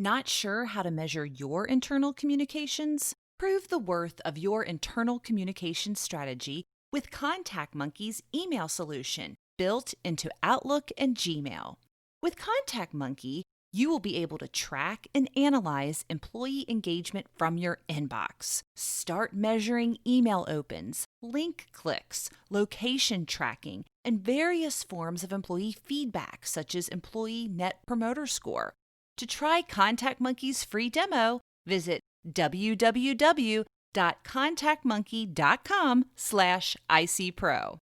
Not sure how to measure your internal communications? Prove the worth of your internal communication strategy with Contact Monkey's email solution built into Outlook and Gmail. With Contact Monkey, you will be able to track and analyze employee engagement from your inbox. Start measuring email opens, link clicks, location tracking, and various forms of employee feedback, such as Employee Net Promoter Score. To try Contact Monkey's free demo, visit www.contactmonkey.com/ICPro.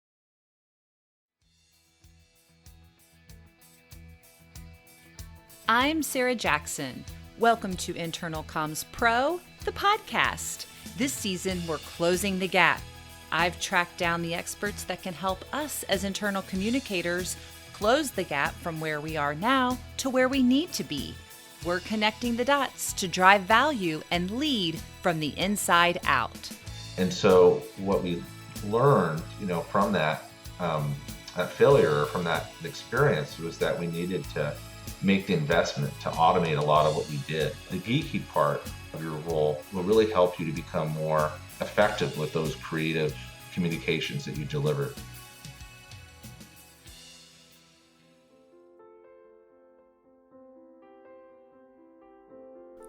I'm Sarah Jackson. Welcome to Internal Comms Pro, the podcast. This season, we're closing the gap. I've tracked down the experts that can help us as internal communicators close the gap from where we are now to where we need to be. We're connecting the dots to drive value and lead from the inside out. And so what we learned, from that failure, from that experience, was that we needed to make the investment to automate a lot of what we did. The geeky part of your role will really help you to become more effective with those creative communications that you deliver.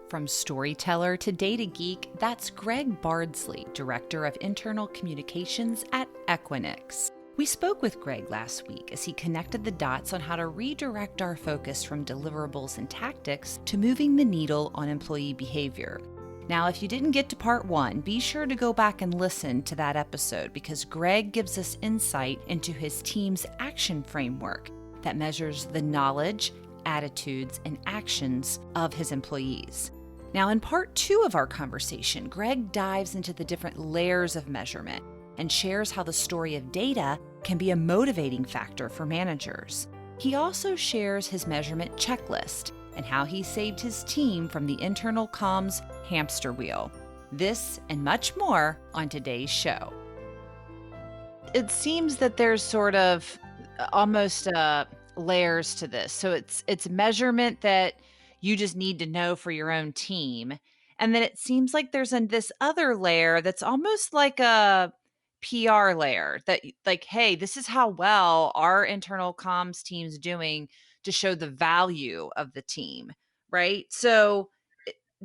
From Storyteller to Data Geek, that's Greg Bardsley, Director of Internal Communications at Equinix. We spoke with Greg last week as he connected the dots on how to redirect our focus from deliverables and tactics to moving the needle on employee behavior. Now, if you didn't get to part 1, be sure to go back and listen to that episode because Greg gives us insight into his team's action framework that measures the knowledge, attitudes, and actions of his employees. Now, in part 2 of our conversation, Greg dives into the different layers of measurement and shares how the story of data can be a motivating factor for managers. He also shares his measurement checklist and how he saved his team from the internal comms hamster wheel. This and much more on today's show. It seems that there's sort of almost layers to this. So it's measurement that you just need to know for your own team. And then it seems like there's this other layer that's almost like a PR layer that like, hey, this is how well our internal comms team's doing to show the value of the team, right? So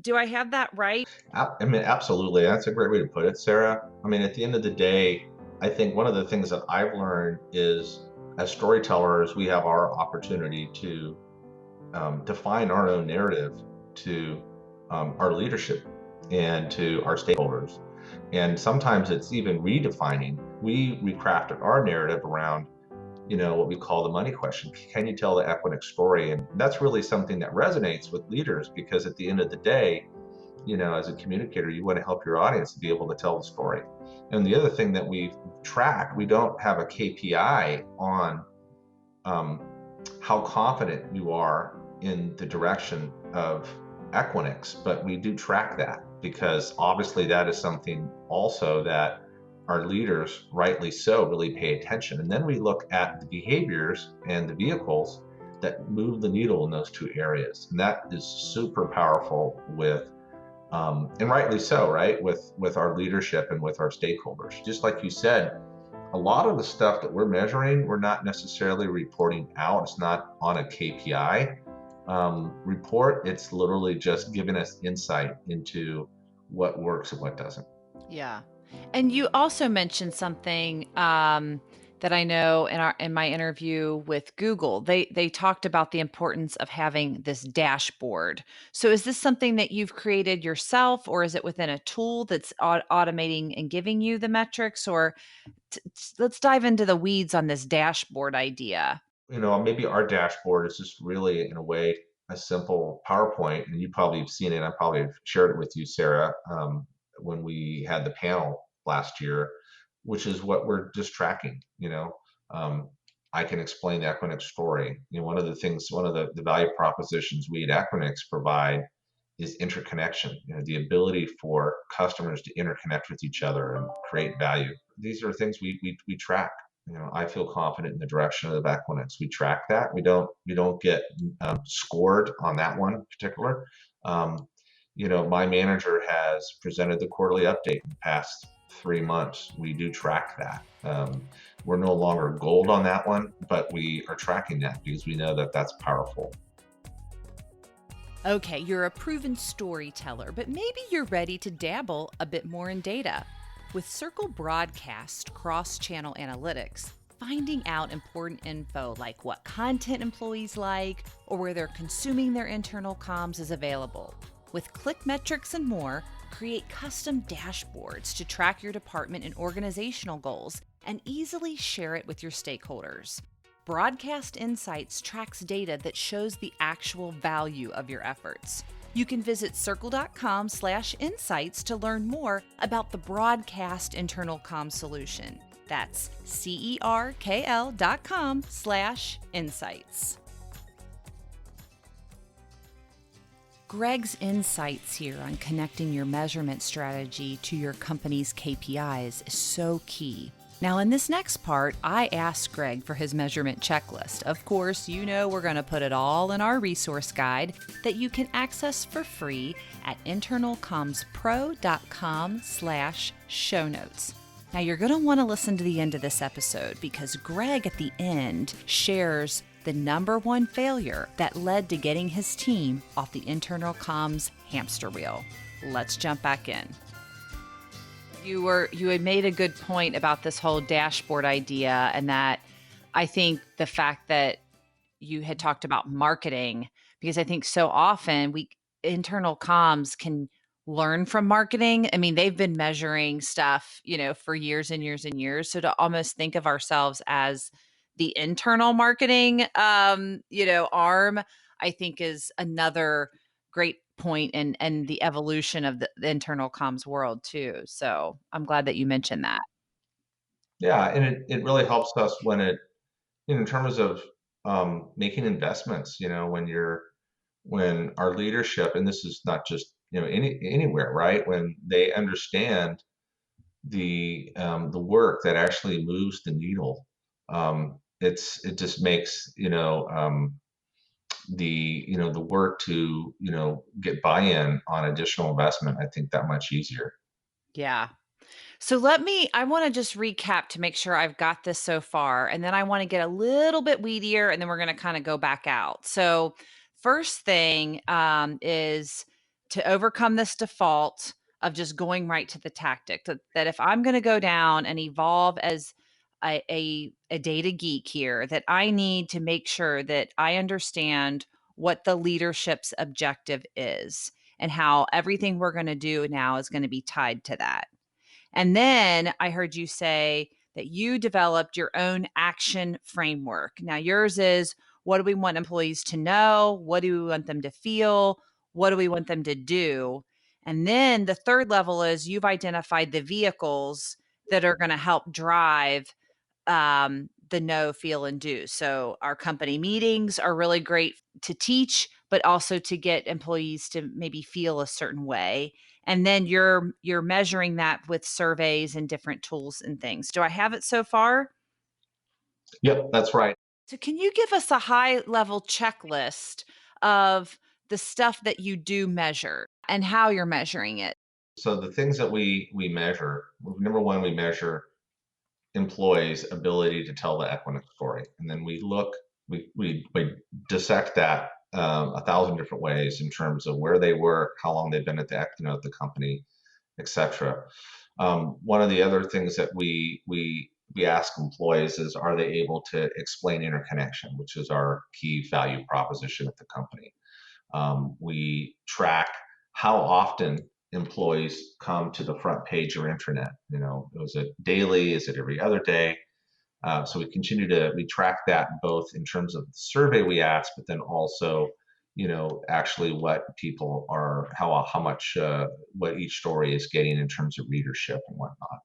do I have that right? I mean, absolutely. That's a great way to put it, Sarah. I mean, at the end of the day, I think one of the things that I've learned is as storytellers, we have our opportunity to define our own narrative to our leadership and to our stakeholders. And sometimes it's even redefining. We crafted our narrative around, what we call the money question. Can you tell the Equinix story? And that's really something that resonates with leaders because at the end of the day, as a communicator, you want to help your audience to be able to tell the story. And the other thing that we track, we don't have a KPI on how confident you are in the direction of Equinix, but we do track that because obviously that is something also that our leaders, rightly so, really pay attention. And then we look at the behaviors and the vehicles that move the needle in those two areas. And that is super powerful with, and rightly so, right, with our leadership and with our stakeholders. Just like you said, a lot of the stuff that we're measuring, we're not necessarily reporting out. It's not on a KPI report. It's literally just giving us insight into what works and what doesn't. Yeah. And you also mentioned something that I know in my interview with Google. They talked about the importance of having this dashboard. So is this something that you've created yourself, or is it within a tool that's automating and giving you the metrics? Or let's dive into the weeds on this dashboard idea. Maybe our dashboard is just really, in a way, a simple PowerPoint, and you probably have seen it. I probably have shared it with you, Sarah, when we had the panel last year, which is what we're just tracking. I can explain the Equinix story. One of the value propositions we at Equinix provide is interconnection. The ability for customers to interconnect with each other and create value. These are things we track. I feel confident in the direction of the Equinix. We track that. We don't get scored on that one in particular, Um, my manager has presented the quarterly update in the past 3 months. We do track that. We're no longer gold on that one, but we are tracking that because we know that that's powerful. Okay, you're a proven storyteller, but maybe you're ready to dabble a bit more in data. With Circle Broadcast cross channel analytics, finding out important info like what content employees like or where they're consuming their internal comms is available. With click metrics and more, create custom dashboards to track your department and organizational goals and easily share it with your stakeholders. Broadcast Insights tracks data that shows the actual value of your efforts. You can visit circle.com/insights to learn more about the Broadcast Internal Comm solution. That's CERKL.com/insights. Greg's insights here on connecting your measurement strategy to your company's KPIs is so key. Now, in this next part, I asked Greg for his measurement checklist. Of course, we're going to put it all in our resource guide that you can access for free at internalcommspro.com/show notes. Now, you're going to want to listen to the end of this episode because Greg at the end shares the number one failure that led to getting his team off the internal comms hamster wheel. Let's jump back in. You had made a good point about this whole dashboard idea, and that I think the fact that you had talked about marketing, because I think so often internal comms can learn from marketing. I mean, they've been measuring stuff, for years and years and years. So to almost think of ourselves as the internal marketing, arm, I think is another great point and the evolution of the internal comms world too. So I'm glad that you mentioned that. Yeah, and it really helps us in terms of making investments. When our leadership, and this is not just anywhere, right? When they understand the work that actually moves the needle, it just makes the work to get buy-in on additional investment, I think, that much easier. Yeah. So I want to just recap to make sure I've got this so far. And then I want to get a little bit weedier and then we're going to kind of go back out. So, first thing is to overcome this default of just going right to the tactic. That if I'm going to go down and evolve as a data geek here, that I need to make sure that I understand what the leadership's objective is and how everything we're going to do now is going to be tied to that. And then I heard you say that you developed your own action framework. Now, yours is, what do we want employees to know? What do we want them to feel? What do we want them to do? And then the third level is, you've identified the vehicles that are going to help drive the know, feel, and do. So our company meetings are really great to teach, but also to get employees to maybe feel a certain way. And then you're measuring that with surveys and different tools and things. Do I have it so far? Yep, that's right. So can you give us a high level checklist of the stuff that you do measure and how you're measuring it? So the things that we measure, number one, we measure employees' ability to tell the Equinix story, and then we dissect that 1,000 different ways in terms of where they work, how long they've been at the company, etc. One of the other things that we ask employees is, are they able to explain interconnection, which is our key value proposition at the company. We track how often employees come to the front page or intranet. Is it daily? Is it every other day? So we track that both in terms of the survey we ask, but then also, actually what people are, how much, what each story is getting in terms of readership and whatnot.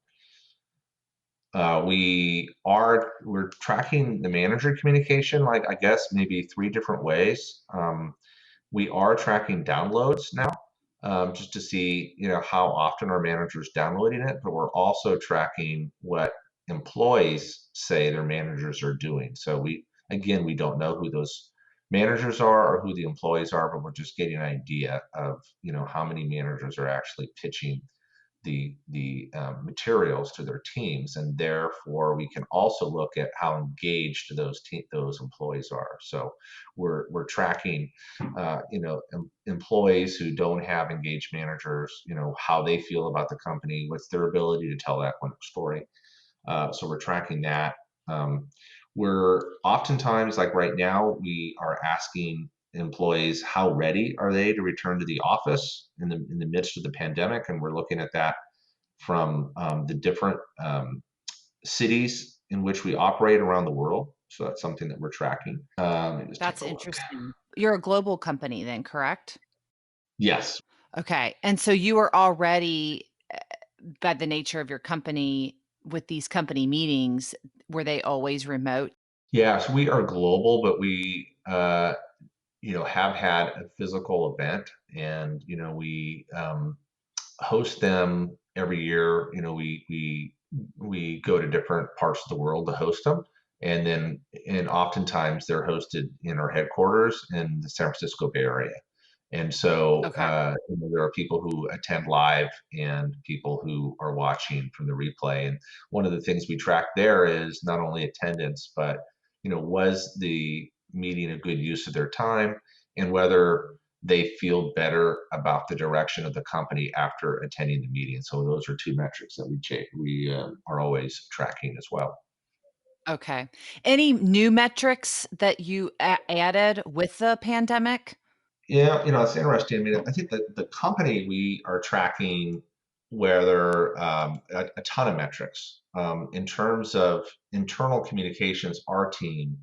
We're tracking the manager communication, like, I guess maybe 3 different ways. We are tracking downloads now, just to see, how often our managers downloading it, but we're also tracking what employees say their managers are doing. So we don't know who those managers are or who the employees are, but we're just getting an idea of, how many managers are actually pitching the materials to their teams, and therefore we can also look at how engaged those employees are. So we're tracking, employees who don't have engaged managers, how they feel about the company, what's their ability to tell that Equinix story. So we're tracking that. Um, we're oftentimes, like right now, we are asking employees how ready are they to return to the office in the midst of the pandemic, and we're looking at that from the different cities in which we operate around the world. So that's something that we're tracking. Let me just take That's a look. interesting. You're a global company then, correct? Yes. Okay. And so you were already, by the nature of your company, with these company meetings, were they always remote? Yeah. So we are global, but we, have had a physical event, and we host them every year. We go to different parts of the world to host them, and oftentimes they're hosted in our headquarters in the San Francisco Bay Area. And so Okay. there are people who attend live and people who are watching from the replay. And one of the things we track there is not only attendance, but was the meeting a good use of their time, and whether they feel better about the direction of the company after attending the meeting. So those are two metrics that we are always tracking as well. Okay. Any new metrics that you added with the pandemic? Yeah, it's interesting. I mean, I think that the company we are tracking whether a ton of metrics. In terms of internal communications, our team,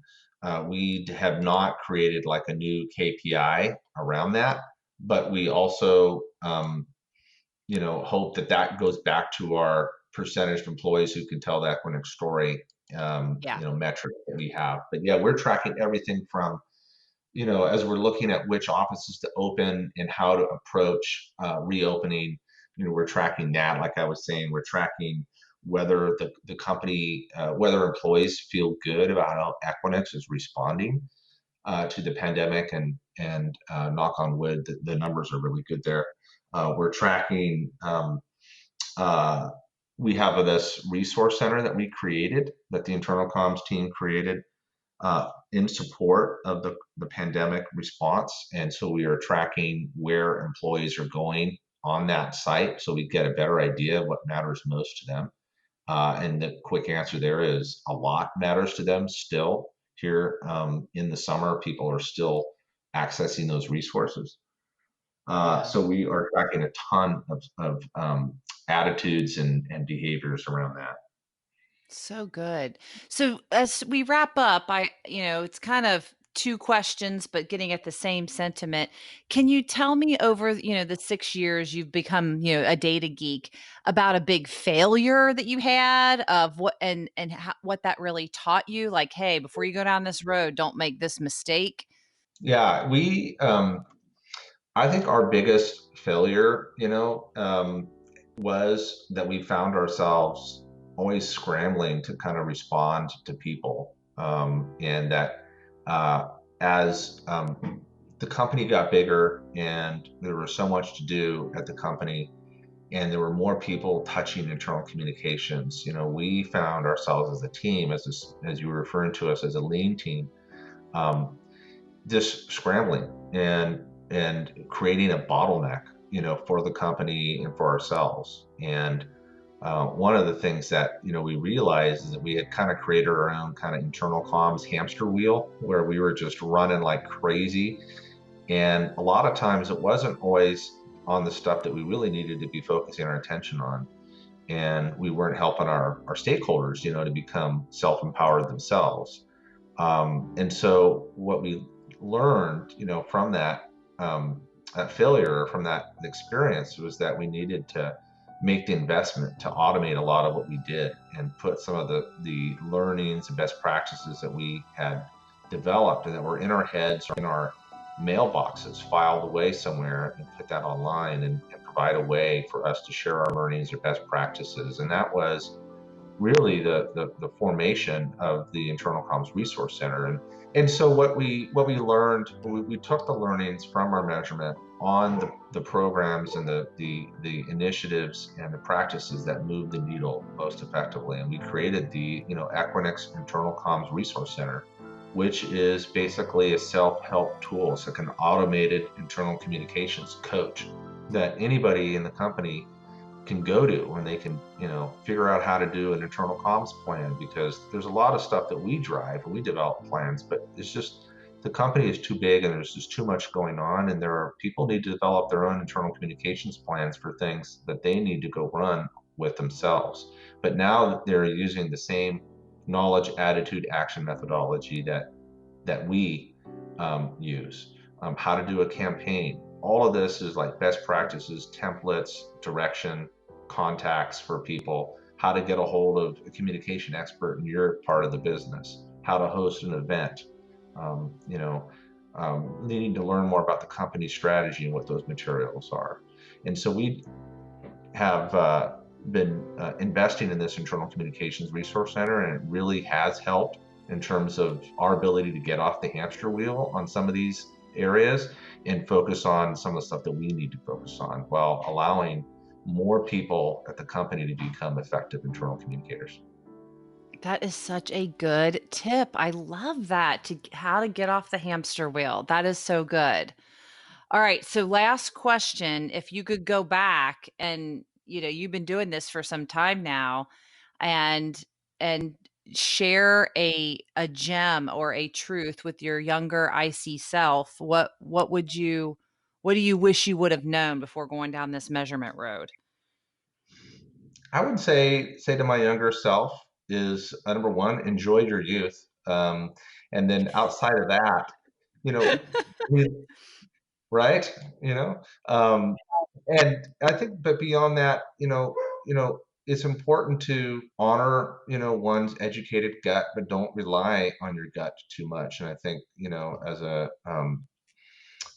we have not created like a new KPI around that, but we also hope that that goes back to our percentage of employees who can tell the Equinix story, Yeah. metric that we have. But yeah, we're tracking everything from, as we're looking at which offices to open and how to approach reopening, we're tracking that. Like I was saying, we're tracking whether the company, whether employees feel good about how Equinix is responding to the pandemic, and knock on wood, the numbers are really good there. We're tracking. Uh, we have this resource center that we created, that the internal comms team created in support of the pandemic response. And so we are tracking where employees are going on that site so we get a better idea of what matters most to them. And the quick answer there is a lot matters to them still. Here in the summer, people are still accessing those resources. Yeah. So we are tracking a ton of attitudes and behaviors around that. So good. So as we wrap up, it's kind of two questions, but getting at the same sentiment. Can you tell me over, the 6 years you've become, a data geek about a big failure that you had of what that really taught you? Like, hey, before you go down this road, don't make this mistake. Yeah, I think our biggest failure, was that we found ourselves always scrambling to kind of respond to people. And that uh, as the company got bigger and there was so much to do at the company, and there were more people touching internal communications, we found ourselves as a team, as you were referring to us as a lean team, um, just scrambling and creating a bottleneck, for the company and for ourselves. And one of the things that we realized is that we had kind of created our own kind of internal comms hamster wheel where we were just running like crazy. And a lot of times it wasn't always on the stuff that we really needed to be focusing our attention on. And we weren't helping our stakeholders, to become self-empowered themselves. And so what we learned, from that failure, from that experience, was that we needed to make the investment to automate a lot of what we did and put some of the learnings and best practices that we had developed and that were in our heads or in our mailboxes filed away somewhere, and put that online, and provide a way for us to share our learnings or best practices. And that was really the formation of the Internal Comms Resource Center. And And so what we learned, we took the learnings from our measurement on the programs and the initiatives and the practices that move the needle most effectively. And we created the Equinix Internal Comms Resource Center, which is basically a self-help tool. It's like an automated internal communications coach that anybody in the company can go to, and they can figure out how to do an internal comms plan, because there's a lot of stuff that we drive and we develop plans, but it's just the company is too big and there's just too much going on, and there are people need to develop their own internal communications plans for things that they need to go run with themselves. But now they're using the same knowledge, attitude, action methodology that we use. How to do a campaign. All of this is like best practices, templates, direction, contacts for people, how to get a hold of a communication expert in your part of the business, how to host an event. They need to learn more about the company strategy and what those materials are. And so we have been investing in this internal communications resource center, and it really has helped in terms of our ability to get off the hamster wheel on some of these areas and focus on some of the stuff that we need to focus on, while allowing more people at the company to become effective internal communicators. That is such a good tip. I love that, how to get off the hamster wheel. That is so good. All right, so last question, if you could go back and, you've been doing this for some time now, and and share a gem or a truth with your younger IC self, what do you wish you would have known before going down this measurement road? I would say to my younger self is number one, enjoy your youth. And then outside of that, you know, we, right? You know, um, and I think, but beyond that, it's important to honor, one's educated gut, but don't rely on your gut too much. And I think, as a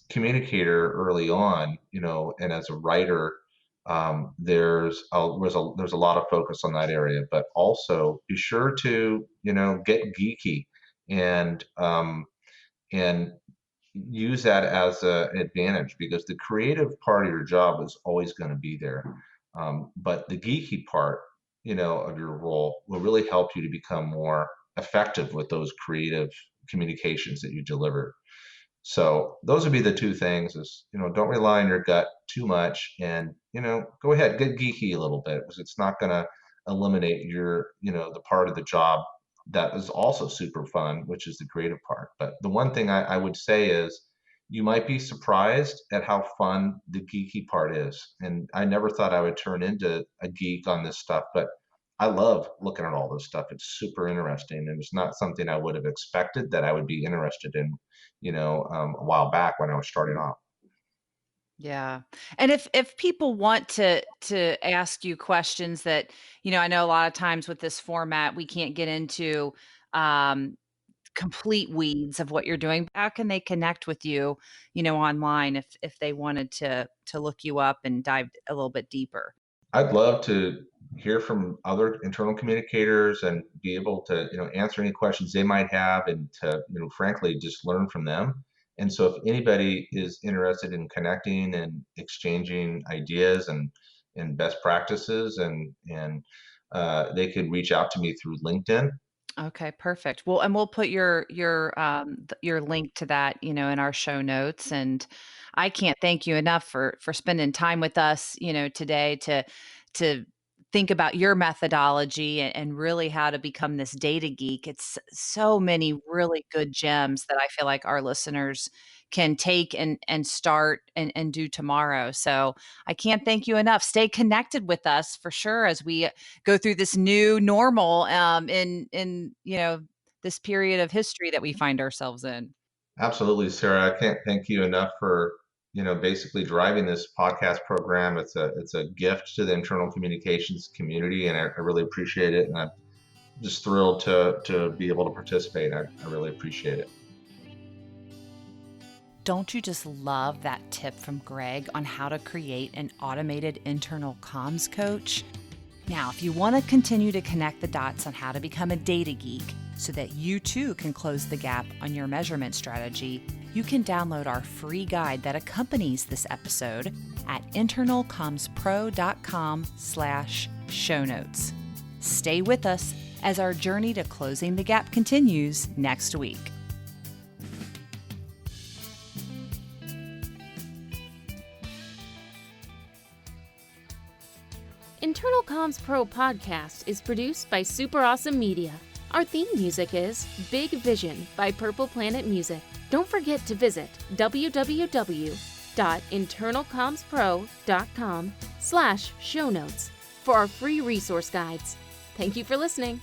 communicator early on, and as a writer, there's a lot of focus on that area, but also be sure to, get geeky and and use that as an advantage, because the creative part of your job is always going to be there. But the geeky part, of your role will really help you to become more effective with those creative communications that you deliver. So those would be the two things: is, don't rely on your gut too much, and, go ahead, get geeky a little bit, because it's not going to eliminate your, the part of the job that is also super fun, which is the creative part. But the one thing I would say is you might be surprised at how fun the geeky part is. And I never thought I would turn into a geek on this stuff, but I love looking at all this stuff. It's super interesting, and it's not something I would have expected that I would be interested in, a while back when I was starting off. Yeah. And if people want to ask you questions that, I know a lot of times with this format, we can't get into um complete weeds of what you're doing. How can they connect with you, online if they wanted to look you up and dive a little bit deeper? I'd love to hear from other internal communicators and be able to, answer any questions they might have, and to, frankly, just learn from them. And so if anybody is interested in connecting and exchanging ideas and best practices, and they could reach out to me through LinkedIn. Okay, perfect. Well, and we'll put your link to that, in our show notes. And I can't thank you enough for spending time with us, today to think about your methodology and really how to become this data geek. It's so many really good gems that I feel like our listeners can take and start and do tomorrow. So I can't thank you enough. Stay connected with us for sure as we go through this new normal in this period of history that we find ourselves in. Absolutely, Sarah. I can't thank you enough for, basically driving this podcast program. It's a gift to the internal communications community, and I really appreciate it. And I'm just thrilled to be able to participate. I really appreciate it. Don't you just love that tip from Greg on how to create an automated internal comms coach? Now, if you want to continue to connect the dots on how to become a data geek, So that you too can close the gap on your measurement strategy, you can download our free guide that accompanies this episode at internalcommspro.com/show notes. Stay with us as our journey to closing the gap continues next week. Internal Comms Pro podcast is produced by Super Awesome Media. Our theme music is Big Vision by Purple Planet Music. Don't forget to visit www.internalcommspro.com/show notes for our free resource guides. Thank you for listening.